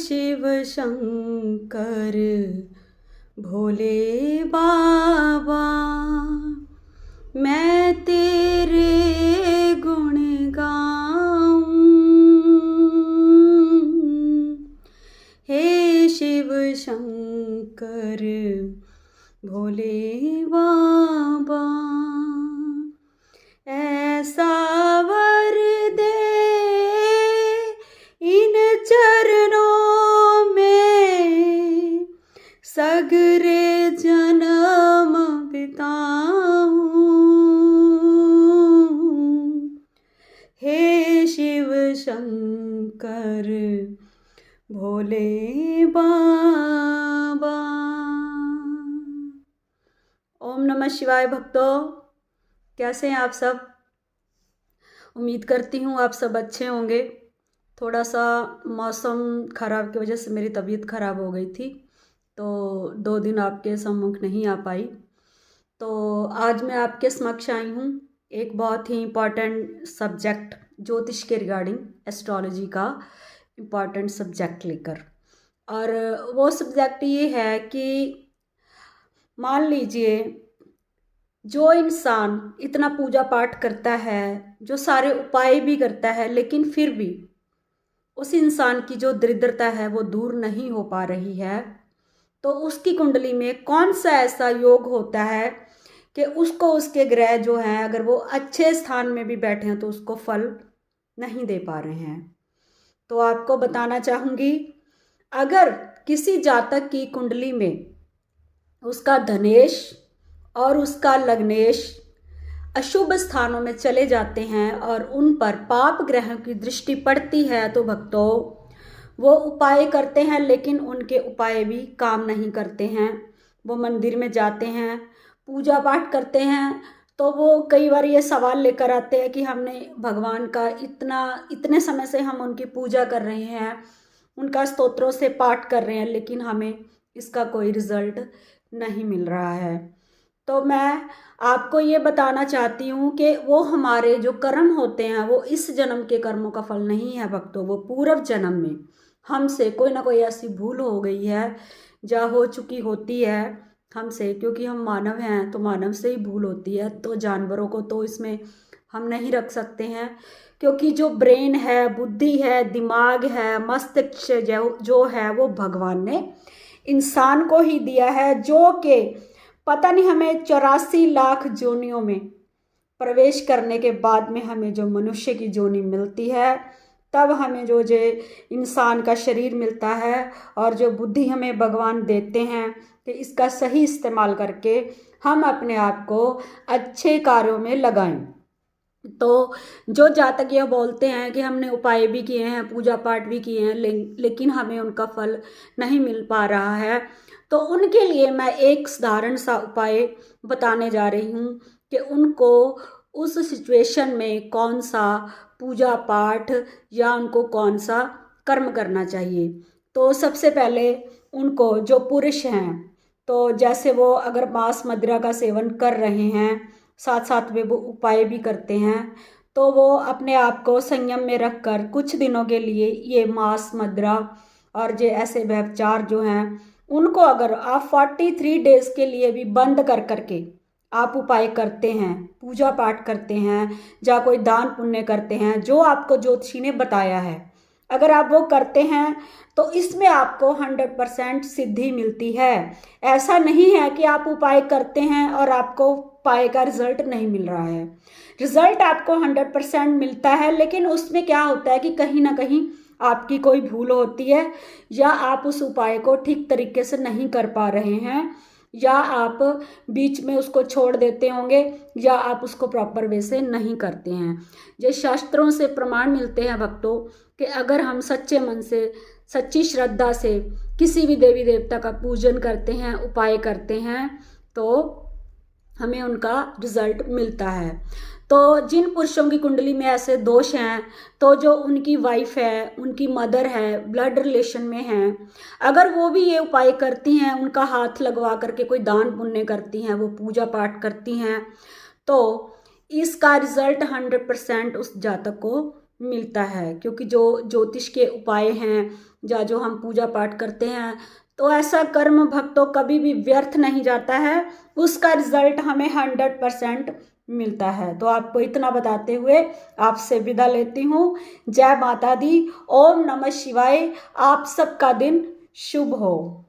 शिव शंकर भोले बाबा, मैं तेरे गुण गाऊं। हे शिव शंकर भोले बाबा, ऐसा वर दे इन चरणों में सगरे जन्म बिताऊं। हे शिव शंकर भोले बाबा। ओम नमः शिवाय भक्तों, कैसे हैं आप सब? उम्मीद करती हूँ आप सब अच्छे होंगे। थोड़ा सा मौसम ख़राब की वजह से मेरी तबीयत ख़राब हो गई थी, तो 2 दिन आपके सम्मुख नहीं आ पाई। तो आज मैं आपके समक्ष आई हूँ एक बहुत ही इम्पॉर्टेंट सब्जेक्ट, ज्योतिष के रिगार्डिंग, एस्ट्रोलॉजी का इम्पॉर्टेंट सब्जेक्ट लेकर। और वो सब्जेक्ट ये है कि मान लीजिए जो इंसान इतना पूजा पाठ करता है, जो सारे उपाय भी करता है, लेकिन फिर भी उस इंसान की जो दरिद्रता है वो दूर नहीं हो पा रही है, तो उसकी कुंडली में कौन सा ऐसा योग होता है कि उसको उसके ग्रह जो हैं, अगर वो अच्छे स्थान में भी बैठे हैं तो उसको फल नहीं दे पा रहे हैं। तो आपको बताना चाहूँगी, अगर किसी जातक की कुंडली में उसका धनेश और उसका लग्नेश अशुभ स्थानों में चले जाते हैं और उन पर पाप ग्रहों की दृष्टि पड़ती है, तो भक्तों वो उपाय करते हैं लेकिन उनके उपाय भी काम नहीं करते हैं। वो मंदिर में जाते हैं, पूजा पाठ करते हैं, तो वो कई बार ये सवाल लेकर आते हैं कि हमने भगवान का इतने समय से हम उनकी पूजा कर रहे हैं, उनका स्तोत्रों से पाठ कर रहे हैं, लेकिन हमें इसका कोई रिजल्ट नहीं मिल रहा है। तो मैं आपको ये बताना चाहती हूँ कि वो हमारे जो कर्म होते हैं वो इस जन्म के कर्मों का फल नहीं है भक्तों। वो पूर्व जन्म में हमसे कोई ना कोई ऐसी भूल हो गई है, या हो चुकी होती है हमसे, क्योंकि हम मानव हैं तो मानव से ही भूल होती है। तो जानवरों को तो इसमें हम नहीं रख सकते हैं, क्योंकि जो ब्रेन है, बुद्धि है, दिमाग है, मस्तिष्क जो है वो भगवान ने इंसान को ही दिया है, जो कि पता नहीं हमें 84 लाख जोनियों में प्रवेश करने के बाद में हमें जो मनुष्य की जोनी मिलती है, तब हमें जो इंसान का शरीर मिलता है, और जो बुद्धि हमें भगवान देते हैं कि इसका सही इस्तेमाल करके हम अपने आप को अच्छे कार्यों में लगाएं। तो जो जातक यह बोलते हैं कि हमने उपाय भी किए हैं, पूजा पाठ भी किए हैं, लेकिन हमें उनका फल नहीं मिल पा रहा है, तो उनके लिए मैं एक साधारण सा उपाय बताने जा रही हूँ कि उनको उस सिचुएशन में कौन सा पूजा पाठ या उनको कौन सा कर्म करना चाहिए। तो सबसे पहले उनको, जो पुरुष हैं, तो जैसे वो अगर मांस मदिरा का सेवन कर रहे हैं, साथ साथ में वो उपाय भी करते हैं, तो वो अपने आप को संयम में रखकर कुछ दिनों के लिए ये मांस मदिरा और जो ऐसे व्यभिचार जो हैं उनको अगर आप 43 डेज के लिए भी बंद कर करके आप उपाय करते हैं, पूजा पाठ करते हैं, या कोई दान पुण्य करते हैं जो आपको ज्योतिषी ने बताया है, अगर आप वो करते हैं तो इसमें आपको 100% सिद्धि मिलती है। ऐसा नहीं है कि आप उपाय करते हैं और आपको उपाय का रिजल्ट नहीं मिल रहा है। रिजल्ट आपको 100% मिलता है, लेकिन उसमें क्या होता है कि कहीं ना कहीं आपकी कोई भूल होती है, या आप उस उपाय को ठीक तरीके से नहीं कर पा रहे हैं, या आप बीच में उसको छोड़ देते होंगे, या आप उसको प्रॉपर वे से नहीं करते हैं। ये शास्त्रों से प्रमाण मिलते हैं भक्तों कि अगर हम सच्चे मन से, सच्ची श्रद्धा से किसी भी देवी देवता का पूजन करते हैं, उपाय करते हैं, तो हमें उनका रिजल्ट मिलता है। तो जिन पुरुषों की कुंडली में ऐसे दोष हैं, तो जो उनकी वाइफ है, उनकी मदर है, ब्लड रिलेशन में हैं, अगर वो भी ये उपाय करती हैं, उनका हाथ लगवा करके कोई दान पुण्य करती हैं, वो पूजा पाठ करती हैं, तो इसका रिजल्ट 100% उस जातक को मिलता है, क्योंकि जो ज्योतिष के उपाय हैं या जो हम पूजा पाठ करते हैं, तो ऐसा कर्म भक्तों कभी भी व्यर्थ नहीं जाता है, उसका रिजल्ट हमें 100% मिलता है। तो आपको इतना बताते हुए आपसे विदा लेती हूँ। जय माता दी। ओम नमः शिवाय। आप सबका दिन शुभ हो।